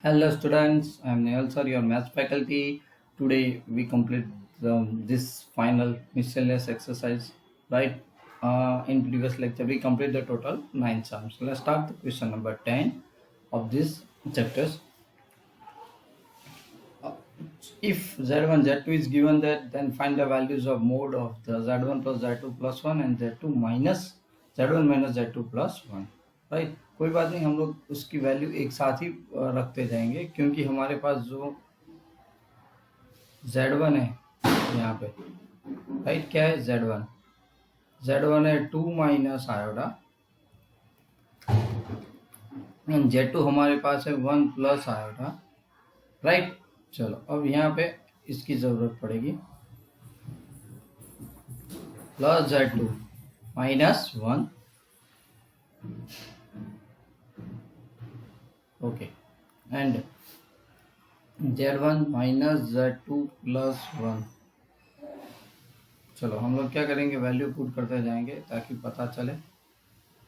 Hello students, I am Nehal sir, your maths faculty. Today we complete this final miscellaneous exercise, right? In previous lecture we complete the total 9 sums. Let's start the question number 10 of this chapters. If z1 z2 is given that, then find the values of mode of the z1 plus z2 plus 1 and z2 minus z1 minus z2 plus 1, right. कोई बात नहीं, हम लोग उसकी value एक साथ ही रखते जाएंगे, क्योंकि हमारे पास जो z1 है यहाँ पे, राइट, क्या है z1 है 2 माइनस आयोडा, z2 हमारे पास है 1 प्लस आयोडा, राइट। चलो अब यहाँ पे इसकी जरूरत पड़ेगी plus z2 minus 1, okay, and z1 minus z2 plus 1। चलो हम लोग क्या करेंगे, वैल्यू पुट करते जाएंगे ताकि पता चले।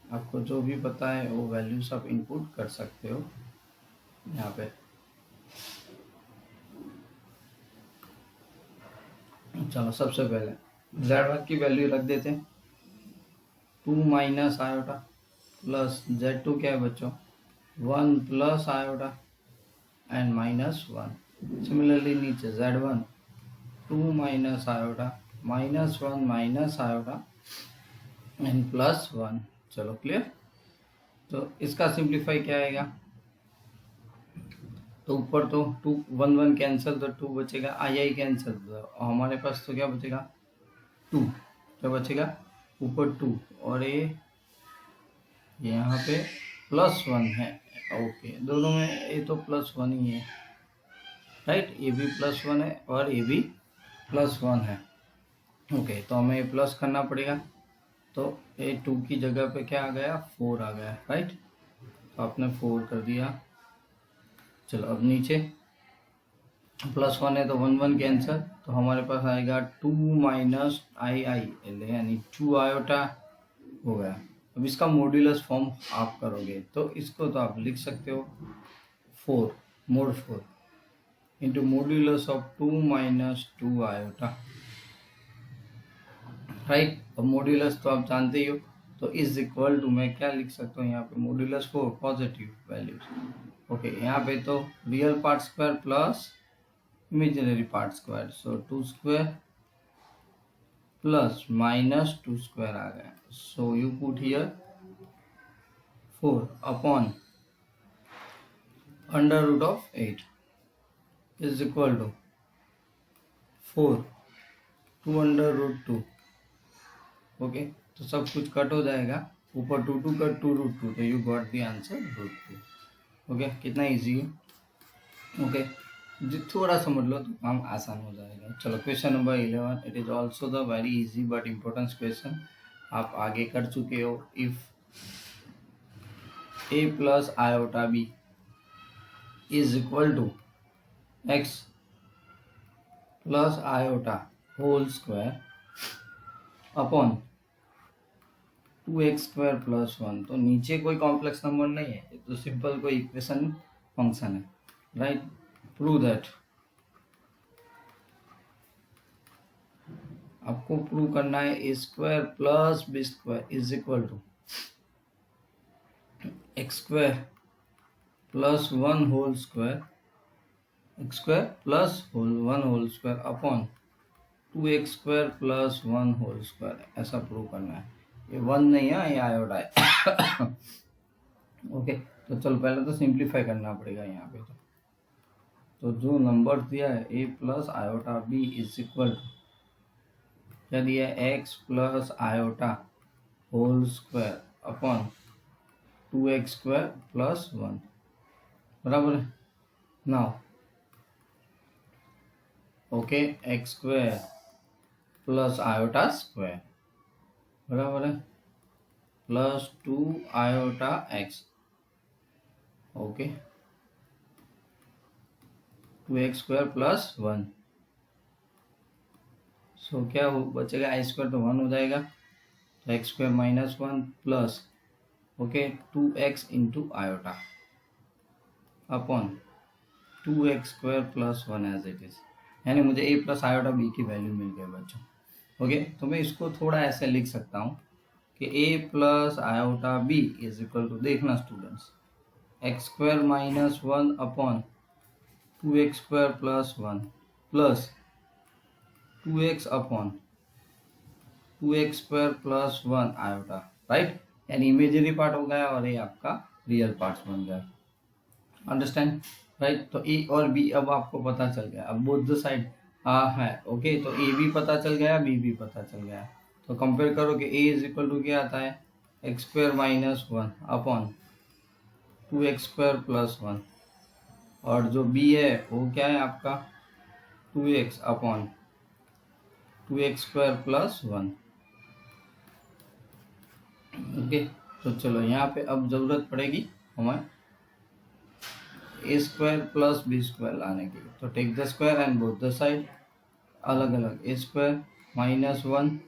आपको जो भी पता है वो वैल्यूज आप इनपुट कर सकते हो यहाँ पे। चलो सबसे पहले z1 की वैल्यू रख देते हैं 2 माइनस आयोटा प्लस z2 क्या है बच्चों 1 plus iota and minus 1। Similarly नीचे z1 2 minus iota minus 1 minus iota and plus 1। चलो क्लियर। तो इसका सिंप्लीफाई क्या आएगा, तो ऊपर तो 2 1 1 कैंसिल, तो 2 बचेगा, आई कैंसिल, तो हमारे पास तो क्या बचेगा 2, क्या बचेगा ऊपर 2, और ये यहाँ पे प्लस 1 है, ओके, दोनों में ये तो प्लस 1 ही है, राइट, ये भी प्लस 1 है और ये भी प्लस 1 है, ओके। तो हमें ये प्लस करना पड़ेगा, तो ये 2 की जगह पे क्या आ गया 4 आ गया, राइट, तो आपने 4 कर दिया। चलो अब नीचे प्लस 1 है तो 1 1 कैंसर, तो हमारे पास आएगा 2 माइनस आई एल यानी 2 आयोटा हो गया। अब इसका मॉड्यूलस फॉर्म आप करोगे तो इसको तो आप लिख सकते हो 4 mode 4 into modulus of 2 minus 2 iota, right. अब मॉड्यूलस तो आप जानते ही हो, तो इज इक्वल टू मैं क्या लिख सकता हूँ यहाँ पे मॉड्यूलस 4 पॉजिटिव वैल्यूज, ओके। यहाँ पे तो real part square plus imaginary part square, so 2 square plus minus 2 square आ गया, so you put here 4 upon under root of 8 is equal to 4 2 under root 2, okay. तो सब कुछ कट हो जाएगा, ऊपर 2 2 कट 2 रूट 2, तो you got the answer root 2, okay. कितना इजी है, ओके। थोड़ा समझ लो तो काम आसान हो जाएगा। चलो question number 11, it is also the very easy but important question, आप आगे कर चुके हो। If a plus iota b is equal to x plus iota whole square upon 2x square plus 1, तो नीचे कोई कॉम्प्लेक्स नंबर नहीं है, तो सिंपल कोई इक्वेशन फंक्शन है, राइट। प्रूव दैट, आपको प्रूव करना है A square plus B square is equal to X square plus 1 whole square, X square plus 1 whole square upon 2x square plus 1 whole square, ऐसा prove करना है। ये 1 नहीं है, ये आयोडा है, ओके। तो चलो पहले तो सिंप्लीफाई करना पड़ेगा यहाँ पे, तो जो नंबर दिया है a plus iota b is equal to क्या दिया है x plus iota whole square upon 2x square plus 1, बराबर है। Now okay, x square plus iota square बराबर है plus 2 iota x, okay, 2x square plus 1, so क्या हो बचेगा आई स्क्वायर तो 1 हो जाएगा, तो x square minus 1 plus okay 2x into iota upon 2x² plus 1 as it is, यानी मुझे a प्लस आयोटा b की वैल्यू मिल गई बच्चों। ओके, तो मैं इसको थोड़ा ऐसे लिख सकता हूँ कि a plus iota b is equal to, देखना students, x² minus 1 upon 2x² plus 1 plus 2x upon 2x² plus 1 iota, right, यानी इमेजिनरी पार्ट हो गया और ये आपका रियल पार्ट बन गया। Understand, right. तो ए और बी अब आपको पता चल गया, अब बोथ द साइड है। ओके, तो ए भी पता चल गया, बी भी पता चल गया। तो कंपेयर करो कि ए इज इक्वल टू क्या आता है, x² minus 1 upon 2x² plus 1, और जो बी है वो क्या है आपका 2x upon 2x² plus 1। Okay, तो चलो यहाँ पे अब जरूरत पड़ेगी हमें a² प्लस b² लाने की। तो take the square and both the side, अलग अलग, a² minus 1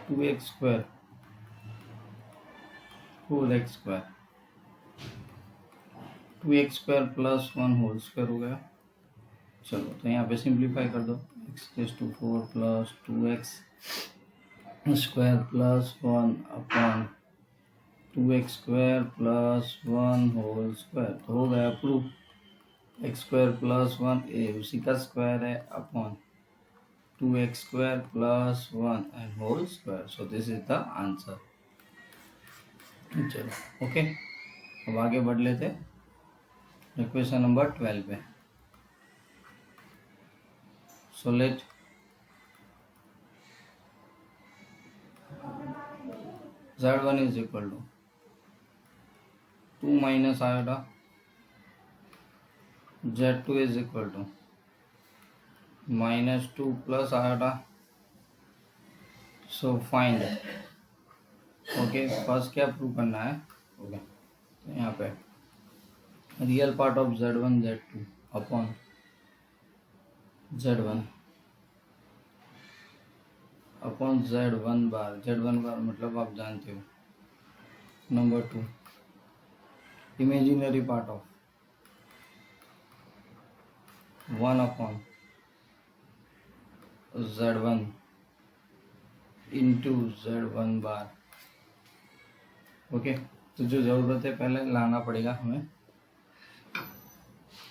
2x² whole x², 2x² plus 1 whole square हो गया। चलो तो यहाँ पे सिंप्लीफाई कर दो, x⁴ plus 2x² plus 1 upon 2x² plus 1 whole square, तो हो गया प्रूफ, x² प्लस 1 ए उसी का स्क्वायर है upon 2x² plus 1 and whole square. So this is the answer. चलो ओके, अब आगे बढ़ लेते क्वेश्चन नंबर 12 पे। So let z1 is equal to 2 minus iota, z2 is equal to -2 plus iota. So find, okay, first क्या prove करना है। Okay, तो यहाँ पे real part of z1 z2 upon z1 upon z1 bar, z1 bar मतलब आप जानते हो। Number 2 imaginary part of 1 upon z1 into z1 bar. Okay, तो जो ज़रूरत है पहले लाना पड़ेगा हमें।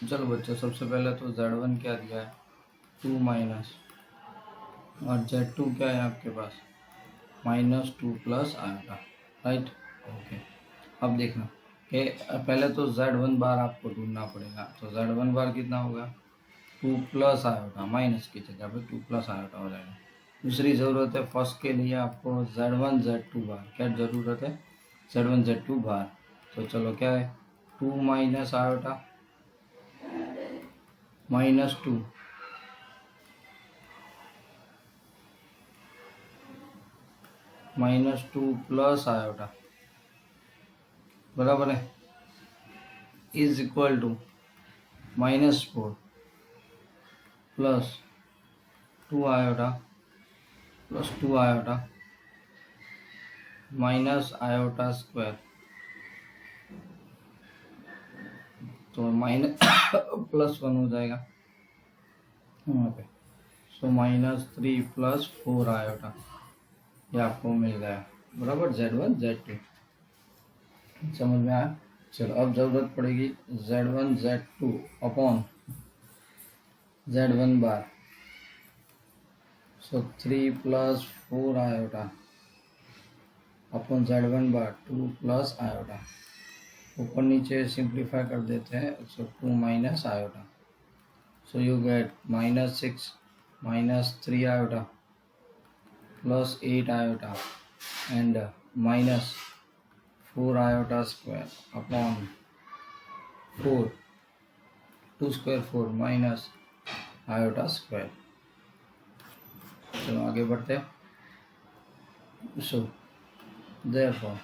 चलो बच्चों, सबसे पहले तो z1 क्या दिया है 2 माइनस, और z2 क्या है आपके पास -2 प्लस आयोटा, राइट। ओके, अब देखना कि पहले तो z1 बार आपको ढूंढना पड़ेगा। तो z1 बार कितना होगा 2 प्लस आयोटा, माइनस की जगह पे 2 प्लस आयोटा हो जाएगा। दूसरी ज़रूरत है फर्स्ट के लिए आपको z1 z2 बार, क्या ज़रूरत है z1 z2 बार। तो चलो क्या है 2 माइनस आयोटा -2 -2 प्लस आयोटा बराबर है is equal to -4 plus 2 iota plus 2 iota minus iota square, तो माइनस +1 हो जाएगा यहाँ पे। सो -3 प्लस 4 आयोटा, ये आपको मिल गया बराबर z1 z2। समझ में आया। चलो अब ज़रूरत पड़ेगी z1 z2 अपॉन z1 बार। सो 3 प्लस 4 आयोटा अपॉन z1 बार 2 प्लस आयोटा, ऊपर नीचे सिंप्लीफाई कर देते हैं। सो 2 minus iota, so you get -6 -3 iota plus 8 iota and minus 4 iota square upon 4, 2 square 4 minus iota square. चलो आगे बढ़ते हैं। सो देयरफॉर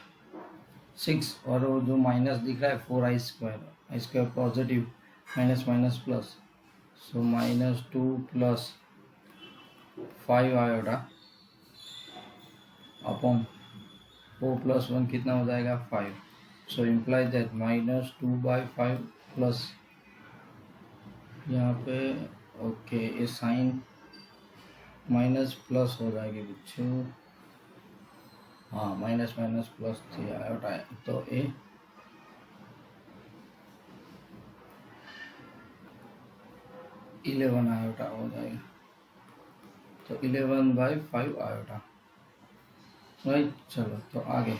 6 और वो जो माइनस दिख रहा है 4 I square positive minus minus plus, so minus 2 plus 5 iota upon 4 plus 1 कितना हो जाएगा 5, so imply that minus 2/5 plus यहाँ पे ओके ये साइन माइनस प्लस हो जाएगी बच्चों, हाँ माइनस माइनस प्लस 3 आयोटा है तो ये 11 आयोटा हो जाएगा, तो 11/5 आयोटा, राइट। चलो तो आगे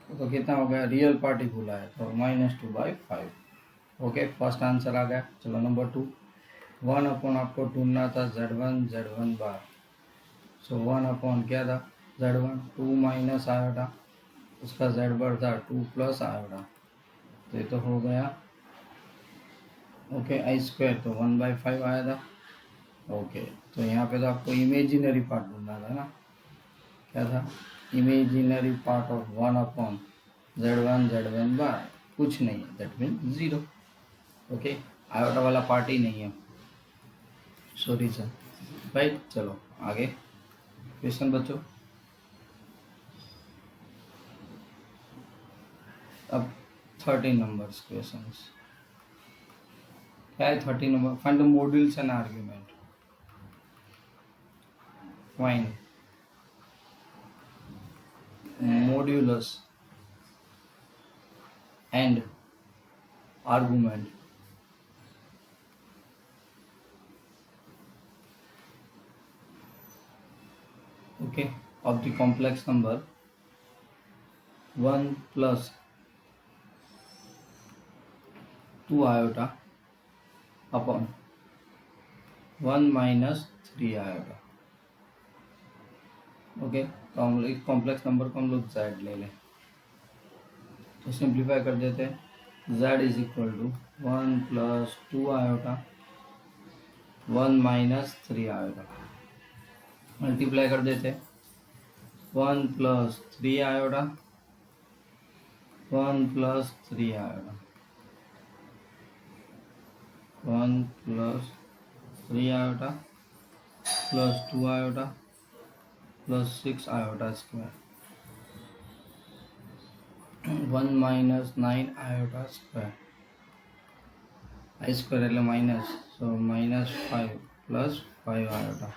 तो कितना हो गया, रियल पार्टिकल है तो -2/5। ओके फर्स्ट आंसर आ गया। चलो नंबर 2, 1 अपॉन आपको ढूंढना था Z1 बार, सो 1 अपॉन क्या था Z1 2 माइनस आयोटा, उसका Z बार था 2 प्लस आयोटा, तो ये तो हो गया ओके आई स्क्वायर तो 1/5 आया था। ओके तो यहाँ पे तो आपको इमेजिनरी पार्ट ढूंढना था ना, क्या था imaginary part of 1 upon Z1 बार, कुछ नहीं है दैट मीन 0। ओके आयोटा वाला पार्ट ही नहीं है, सॉरी सर, राइट। चलो आगे क्वेश्चन बच्चों, अब 13 नंबर्स क्वेश्चंस, क्या है 13 number, find the modules and argument, find modulus and argument, okay, of the complex number 1 plus 2 iota upon 1 minus 3 iota। Okay तो हम लोग कॉम्प्लेक्स नंबर को हम लोग z ले लें, तो सिंप्लीफाई कर देते हैं, z is equal to 1 plus 2 iota 1 minus 3 iota, multiply कर देते हैं 1 plus 3 iota 1 plus 3 iota 1 plus 3 iota plus 2 iota plus 6 iota square 1 minus 9 iota square, I square એટલે minus, so -5 plus 5 iota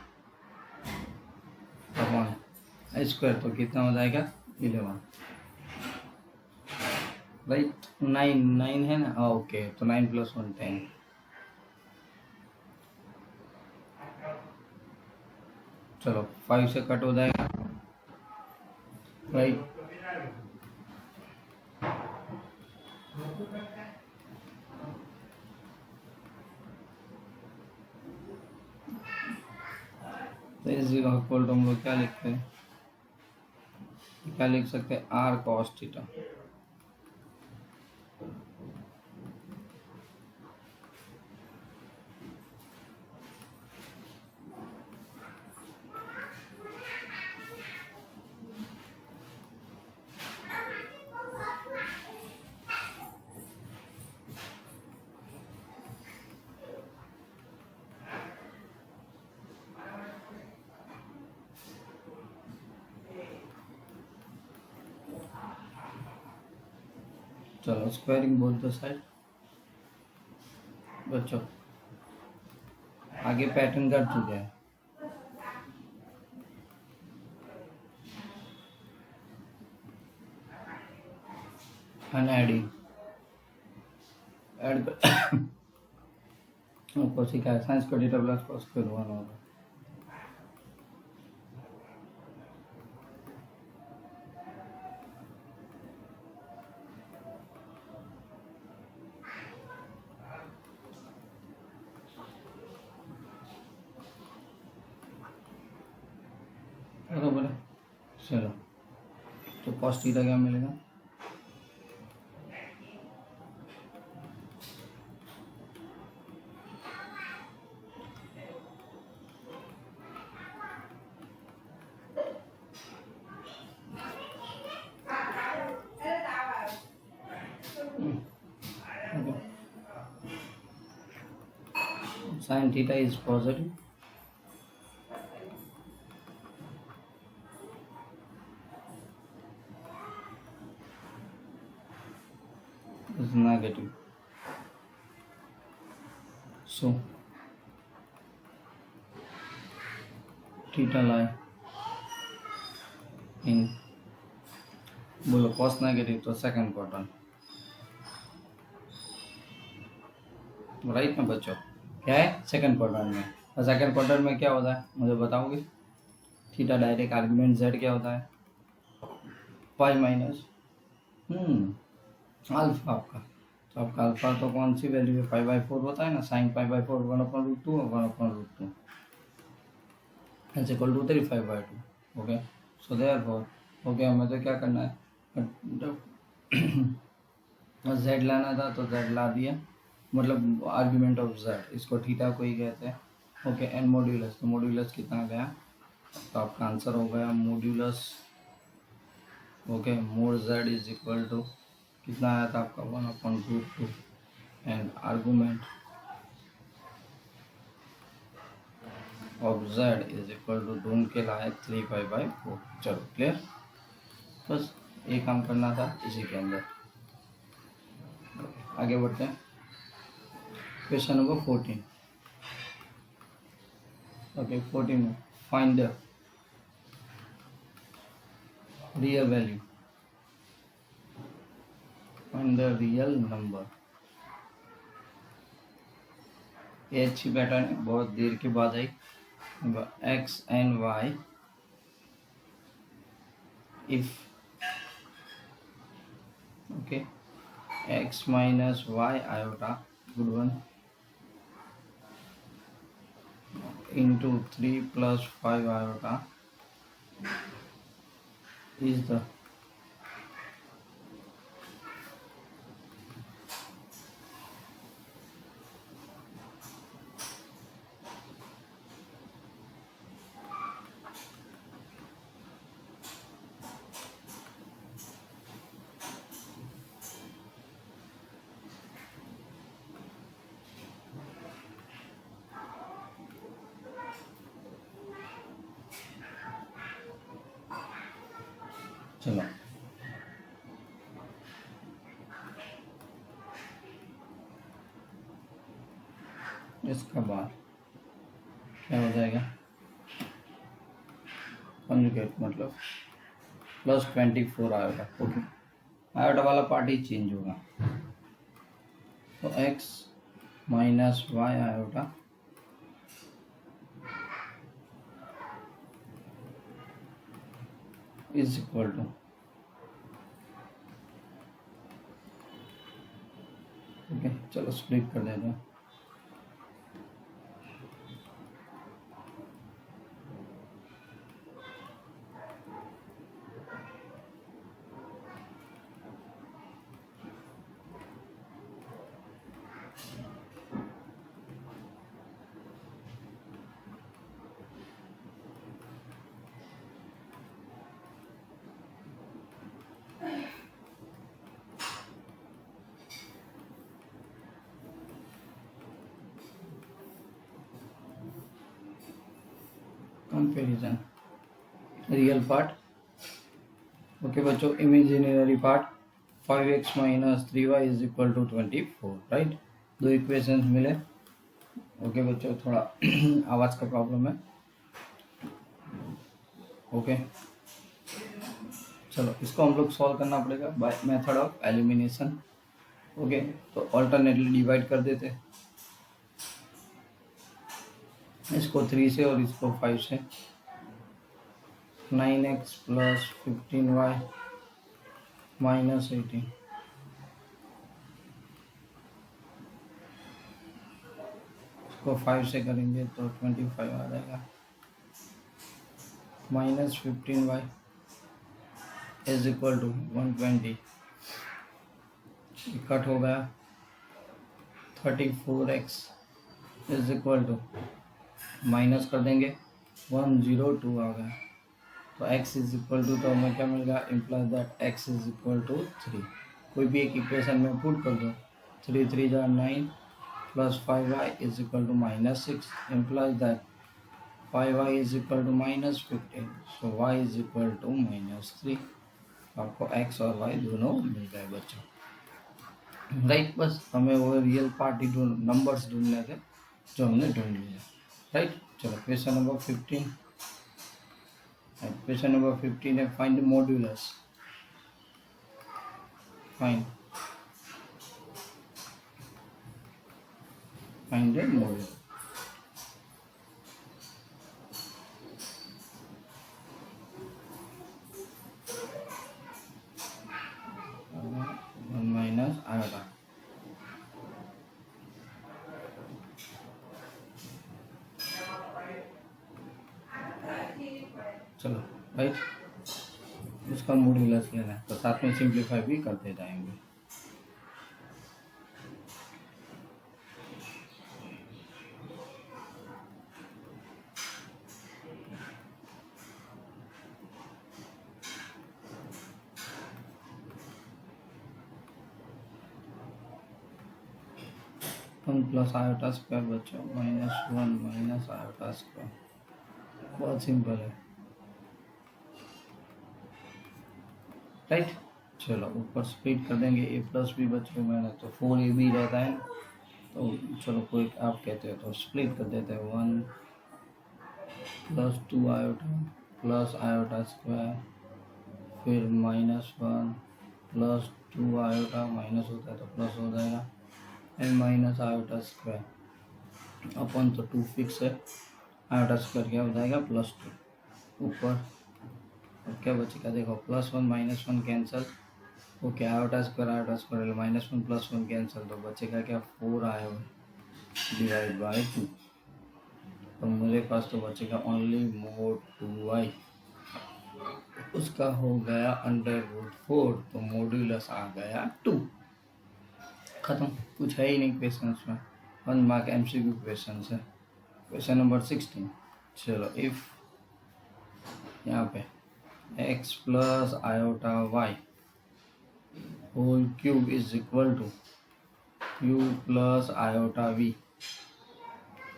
upon I square तो कितना हो जाएगा 11, right. 9 है ना, ओके तो 9 प्लस 1 10, चलो 5 से कट हो जाएगा, राइट। तो इस जगह इक्वल टू हम लोग क्या लिखते हैं, क्या लिख सकते हैं r cos थीटा, चलो स्क्वायरिंग बोथ द साइड। बच्चों आगे पैटर्न कर चुके हैं, एडिंग ऐड कोशिका साइंस का डेटा प्लस कॉस स्क्वायर 1 होगा, चलो, तो कॉस थीटा क्या मिलेगा? Sin theta is positive. Is negative. So theta lie in, बोलो cos नेगेटिव तो सेकंड क्वार्टर, राइट ना बच्चों? क्या है सेकंड क्वार्टर में? और सेकंड क्वार्टर में क्या होता है मुझे बताओगे? थीटा डायरेक्ट आर्गुमेंट z क्या होता है? पाई माइनस अल्फा आपका, तो आपका अल्फा तो कौन सी वैल्यू है? 5/4 होता है ना, साइन 5/4 1/√2 और 1/√2 is equal to 3/5/2। Okay, so therefore okay, हमें तो क्या करना है, z लाना था तो z ला दिया, मतलब आर्ग्यूमेंट ऑफ z, इसको थीटा को ही कहते हैं। ओके, एन मॉड्यूलस, तो मॉड्यूलस कितना गया? तो आपका आंसर हो गया modulus, okay, mod z is equal to कितना आया था आपका? 1/√2 and argument of z is equal to ढूंढ के लाए 3/4। चलो क्लियर, बस ये काम करना था इसी के अंदर। आगे बढ़ते हैं, क्वेश्चन नंबर 14। ओके, 14 में find the real value, find the real number. ये अच्छी पैटर्न है, बहुत देर के बाद आई। X and y if, okay, x minus y iota, good one, into 3 plus 5 iota is the चलो इसका बाद क्या हो जाएगा? कॉन्जुगेट मतलब +24 आयोटा। ओके, आयोटा वाला पार्ट ही चेंज होगा, तो x minus y iota is equal to, okay चलो स्प्लिट कर देते हैं। कंपेरिजन, रियल पार्ट, ओके बच्चों, imaginary part 5x minus 3y is equal to 24, right? दो इक्वेशंस मिले। ओके बच्चों, थोड़ा आवाज़ का प्रॉब्लम है। ओके चलो, इसको हम लोग सॉल्व करना पड़ेगा by method of elimination. Okay, तो ऑल्टरनेटली डिवाइड कर देते हैं, इसको 3 से और इसको 5 से। 9x प्लस 15y माइनस 18, इसको 5 से करेंगे तो 25 आ जाएगा, minus 15y is equal to 120, cut हो गया 34x is equal to minus कर देंगे 102 आ गया, तो x इज इक्वल टू, तो हमें क्या मिल गया, implies that x is equal to 3। कोई भी एक इक्वेशन में पुट कर दो, 3 3 जा 9 plus 5y is equal to -6, implies that 5y is equal to -15, so y is equal to -3। आपको x और y दोनों मिल गए बच्चों, राइट। बस हमें वो रियल पार्टी नंबर्स ढूंढने थे जो हमने ढूंढ लिया, राइट। चलो क्वेश्चन नंबर 15, क्वेश्चन नंबर 15 है find modulus, find the modulus. Minus iota, चलो राइट, उसका मॉड्यूलस लेना है, तो साथ में सिंप्लीफाई भी करते जाएंगे। वन प्लस आयोटा स्क्वायर बच्चों, -1 माइनस आयोटा स्क्वायर, बहुत सिंपल है, राइट। चलो ऊपर स्प्लिट कर देंगे, a प्लस बी बच्चों मैंने तो 4ab रहता है, तो चलो कोई आप कहते हो तो स्प्लिट कर देते हैं, 1 plus 2 iota plus iota square, फिर -1 प्लस 2 आयोटा, माइनस होता है तो प्लस हो जाएगा, and minus iota square upon तो 2 फिक्स है, आयोटा स्क्वायर क्या हो जाएगा +2 ऊपर, और क्या बचेगा देखो +1 -1 cancel, okay iota square -1 +1 cancel, तो बचेगा क्या 4 आया डिवाइड बाय 2, तो मेरे पास तो बचेगा ओनली मोड 2y, उसका हो गया √4, तो मॉड्यूलस आ गया 2, खत्म, कुछ है ही नहीं क्वेश्चन में, 1 मार्क MCQ क्वेश्चन है। क्वेश्चन नंबर 16, चलो इफ यहाँ पे x plus iota y whole cube is equal to u plus iota v,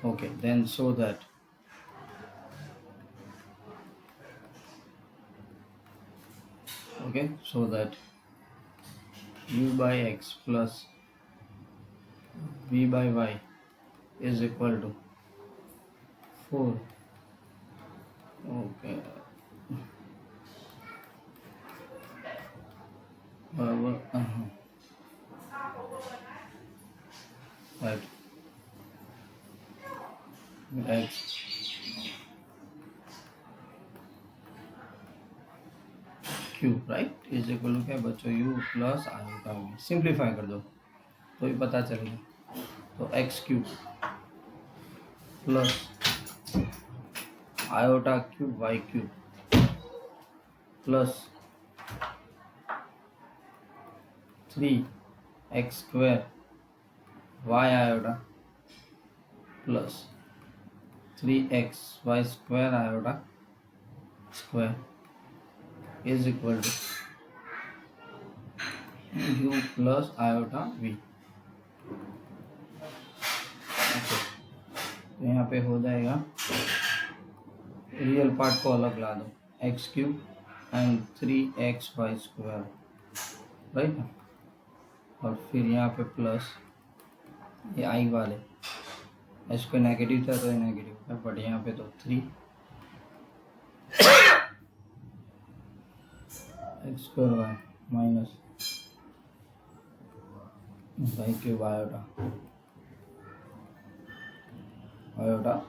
okay then show that u by x plus v by y is equal to 4, okay बराबर right x cube right is equal to क्या बच्चों u plus iota v, simplify कर दो तो ही पता चलेगा, तो x cube plus iota cube y cube plus 3x square y iota plus 3x y square iota square is equal to u plus iota v। तो यहाँ पे हो जाएगा, रियल पार्ट को अलग ला दो, x cube and 3xy square, right, और फिर यहाँ पे प्लस ये आई वाले, इसको नेगेटिव था तो ये नेगेटिव था, बट यहाँ पे तो 3 x square y minus y cube iota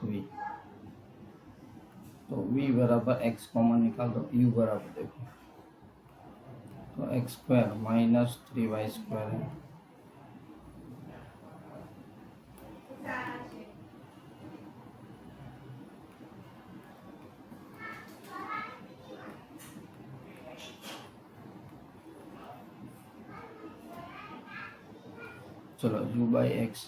v, तो v बराबर x कॉमन निकाल दो, u बराबर देखो तो x square minus 3y square है, चलो u बाई एक्स,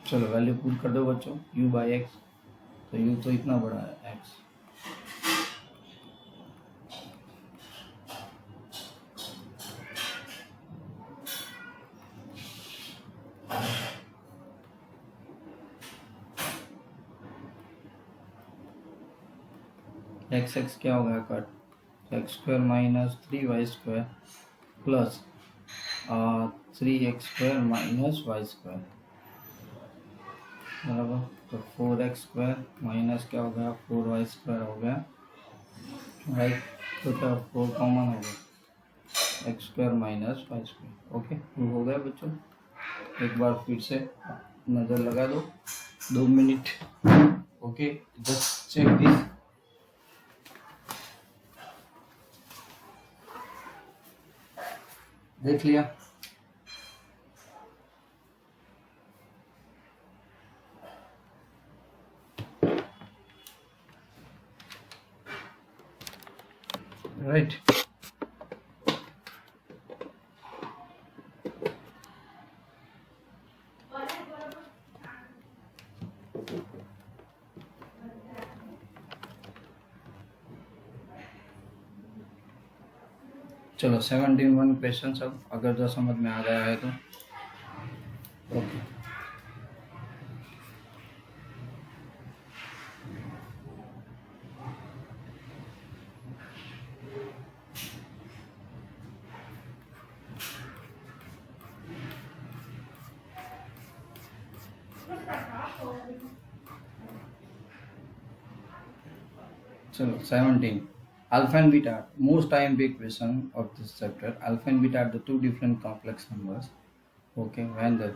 चलो वैल्यू पुट कर दो बच्चों u बाई एक्स। तो u तो इतना बड़ा है x, एक्स एक्स क्या होगा cut, x square minus 3y² plus 3x² minus y², बराबर। तो 4x² माइनस क्या हो गया 4y² हो गया, राइट। तो क्या 4 कॉमन हो गया, x² minus y²। Okay, prove हो गया बच्चों। एक बार फिर से नज़र लगा दो, 2 minute. Okay, just check this. देख लिया? राइट। चलो 17 क्वेश्चन सब, अगर जो समझ में आ गया है तो ओके। चलो 17, alpha and beta, most IMP equation of this chapter. Alpha and beta are the two different complex numbers. Okay, when the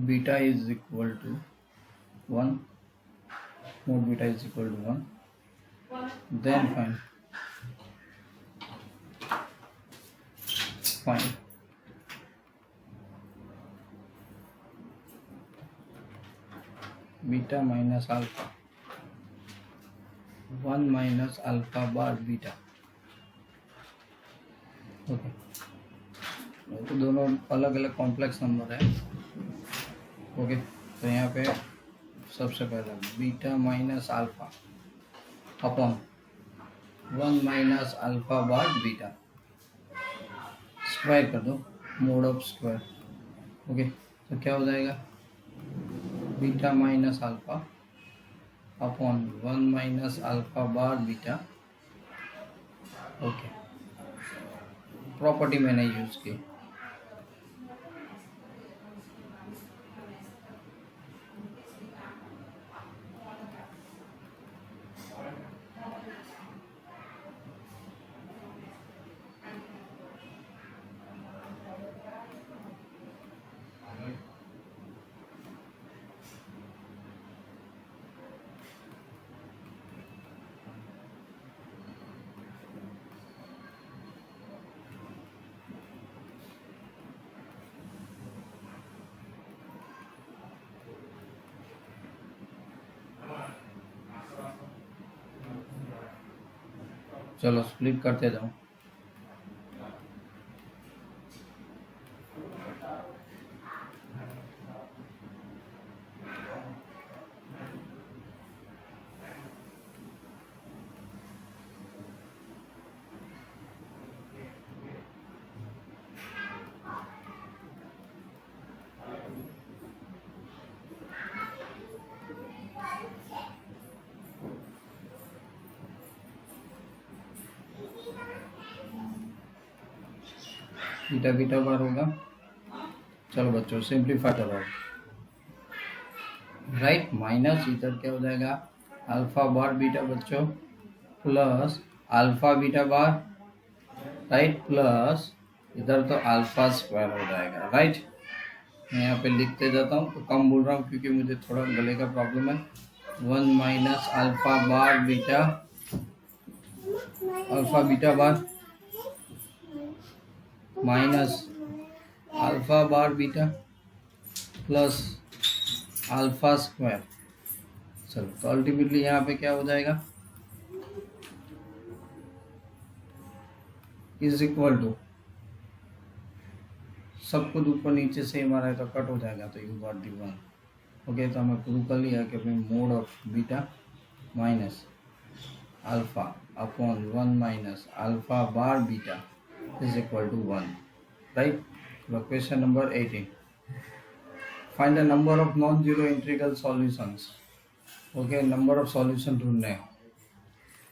beta is equal to 1, mod beta is equal to 1, then find beta minus alpha, 1 minus alpha bar beta। Okay, तो दोनों अलग अलग complex number है। Okay, तो यहाँ पे सबसे पहले beta minus alpha upon 1 minus alpha bar beta, square कर दो, मोड ऑफ स्क्वायर। ओके, तो क्या हो जाएगा beta minus alpha upon 1 minus alpha bar beta. Okay, property मैंने यूज की। चलो स्प्लिट करते जाओ। बीटा बीटा बार होगा। चलो बच्चों सिंप्लीफाई करो, राइट। माइनस इधर क्या हो जाएगा अल्फा बार बीटा बच्चों, प्लस अल्फा बीटा बार, राइट, प्लस इधर तो अल्फा स्क्वायर हो जाएगा, राइट। मैं यहाँ पे लिखते जाता हूँ, तो कम बोल रहा हूँ क्योंकि मुझे थोड़ा गले का प्रॉब्लम है। 1 minus alpha bar beta, alpha beta bar minus alpha bar beta plus alpha square. चलो, तो अल्टीमेटली यहाँ पे क्या हो जाएगा इज इक्वल टू, सब कुछ ऊपर नीचे सेम आ रहा है तो कट हो जाएगा, तो you got the one. Okay, तो हमें प्रूव कर लिया कि अपने mod of beta minus alpha upon 1 minus alpha bar beta is equal to 1, right. Question number 18, find the number of non zero integral solutions. Okay, number of solution ढूंढने हैं।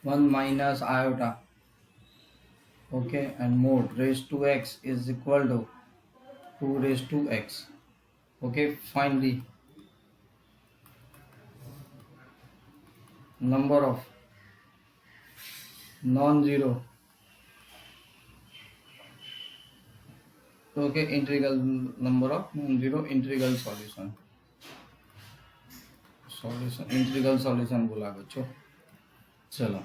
1 minus iota, okay, and mod raise to x is equal to 2 raise to x. Okay, find the number of non-zero, okay, integral, number of non-zero integral solution integral solution बोला बच्चों। चलो,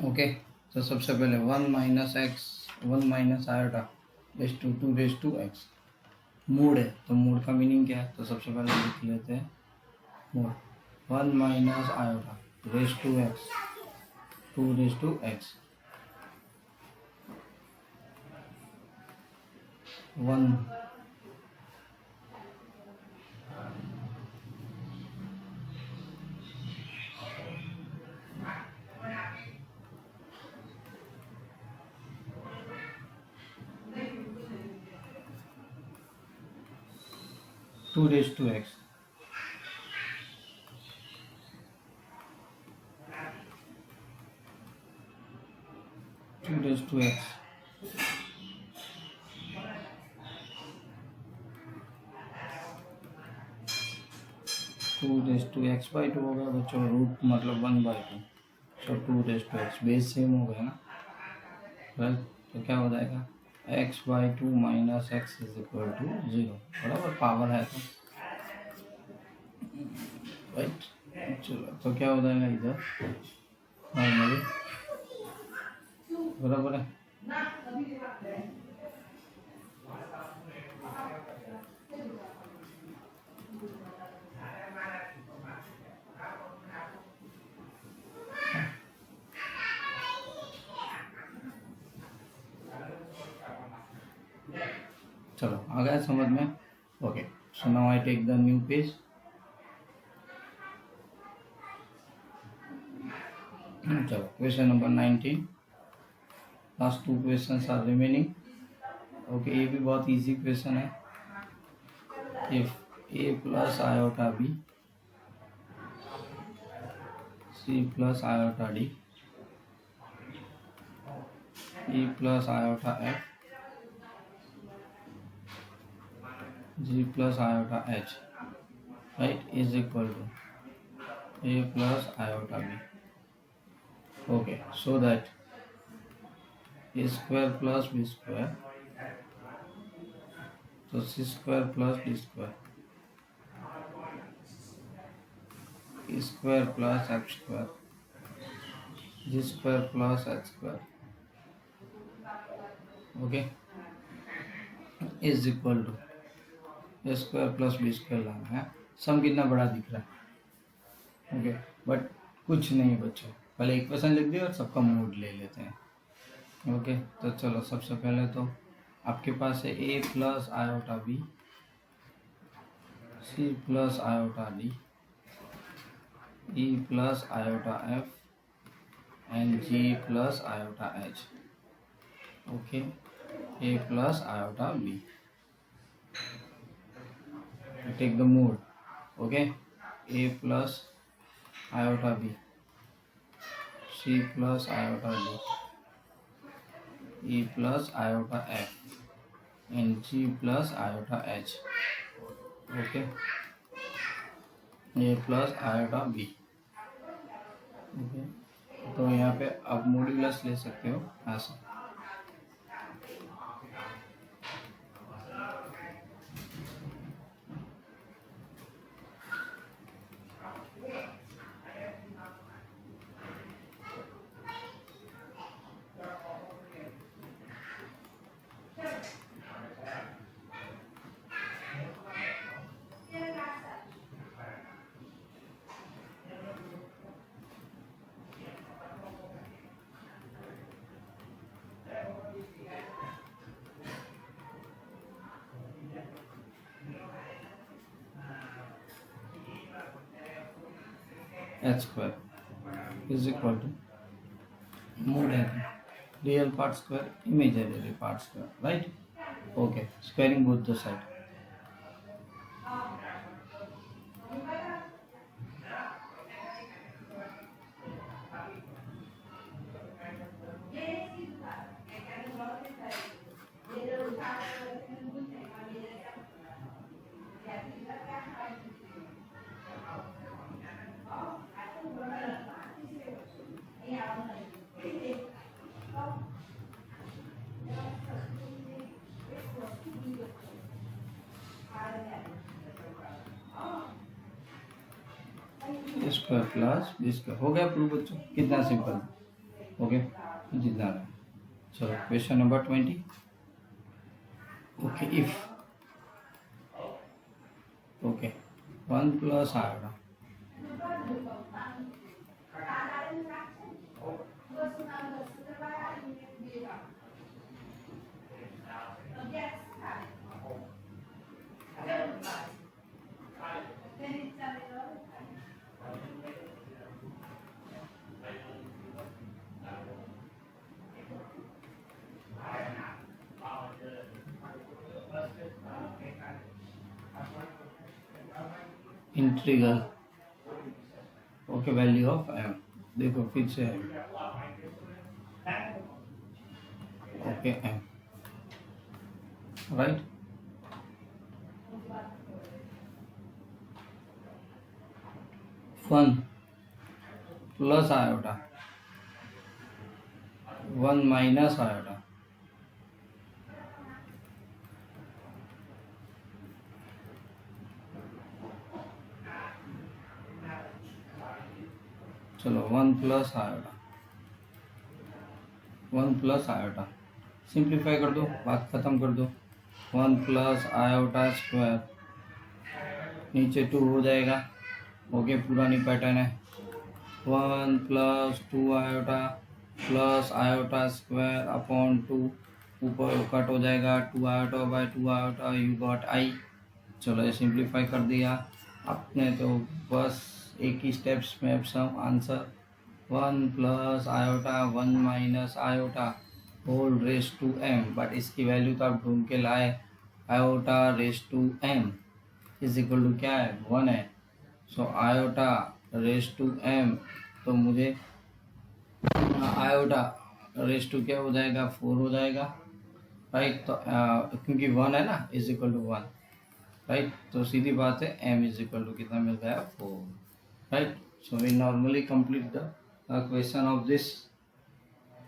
okay, तो सबसे पहले 1 minus x, 1 minus iota raise to 2 raise to x, mod है तो mode का meaning क्या है, तो सबसे पहले लिख लेते हैं mod 1 minus iota raise to x 2 raise to x 1 2 raise to x, 2 raise to x, 2 raise to x by 2 होगा बच्चों, रूट मतलब 1 बाई 2, तो 2 raise to x, base same हो गया ना, राइट। तो क्या हो जाएगा x by 2 minus x is equal to 0, बराबर, पावर है तो, राइट। चलो, तो क्या हो जाएगा इधर नॉर्मली, बराबर है। चलो, आ गया समझ में। Okay, so now I take the new page. चलो, question number 19, last 2 questions are remaining. Okay, ये भी बहुत इजी क्वेश्चन है। If a plus iota b c plus iota d e plus iota f g plus iota h, right, is equal to a plus iota b. Okay, so that a square plus B square, तो c square plus d square, e square plus F square, g square plus h square, okay, is equal to a square plus B square लाना है। सम कितना बड़ा दिख रहा है, okay, but कुछ नहीं बच्चों, पहले इक्वेशन लिख दिया और सबका मोड ले लेते हैं। ओके, तो चलो, सबसे पहले तो आपके पास है a plus iota b c plus iota d e plus iota f and g plus iota h, okay, a plus iota b, take the mod, okay, a plus iota b c plus iota d e plus iota f and g plus iota h, okay, a plus iota b, okay. तो यहाँ पे आप modulus ले सकते हो ऐसा। H square is equal to mod है real part square imaginary part square, right? Okay, squaring both the side. Square plus B square हो गया प्रूफ बच्चों, कितना सिंपल. ओके, जितना है. चलो question number 20. Okay, if okay 1 plus आएगा integral. Okay, value of m देखो फिर से है. Okay, m right. One plus iota 1 minus iota. चलो 1 plus iota 1 plus iota simplify कर दो, बात खत्म कर दो. 1 प्लस आयोटा स्क्वायर नीचे 2 हो जाएगा. ओके, पुरानी पैटर्न है. 1 plus 2 iota plus iota square upon 2 ऊपर कट हो जाएगा. 2 iota by 2 iota you got i. चलो ये सिंप्लीफाई कर दिया आपने तो बस एक ही स्टेप्स में अब सब answer. 1 plus iota 1 minus iota whole raise to m, but इसकी वैल्यू तो आप ढूंढ के लाए. Iota raise to m is equal to क्या है, 1 है. So iota raise to m तो मुझे आयोटा रेस टू क्या हो जाएगा, 4 हो जाएगा, राइट? तो क्योंकि 1 है ना, इज इक्वल टू 1, राइट? तो सीधी बात है m इज इक्वल टू कितना मिल गया, 4, right? So we normally complete the question of this.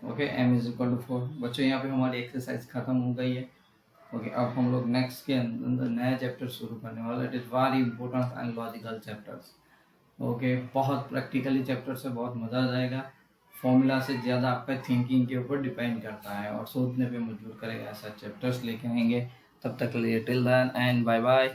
Okay, m is equal to 4. बच्चों यहाँ पे हमारी एक्सरसाइज खत्म हो गई है. ओके, अब हम लोग नेक्स्ट के अंदर नया चैप्टर शुरू करने वाला. It is very important and logical chapters. Okay, बहुत प्रैक्टिकली चैप्टर से बहुत मज़ा आ जाएगा. फॉर्मूला से ज़्यादा आपका थिंकिंग के ऊपर डिपेंड करता है और सोचने पे मजबूर करेगा. ऐसा चैप्टर्स लेके आएंगे. तब तक के लिए till then and bye bye.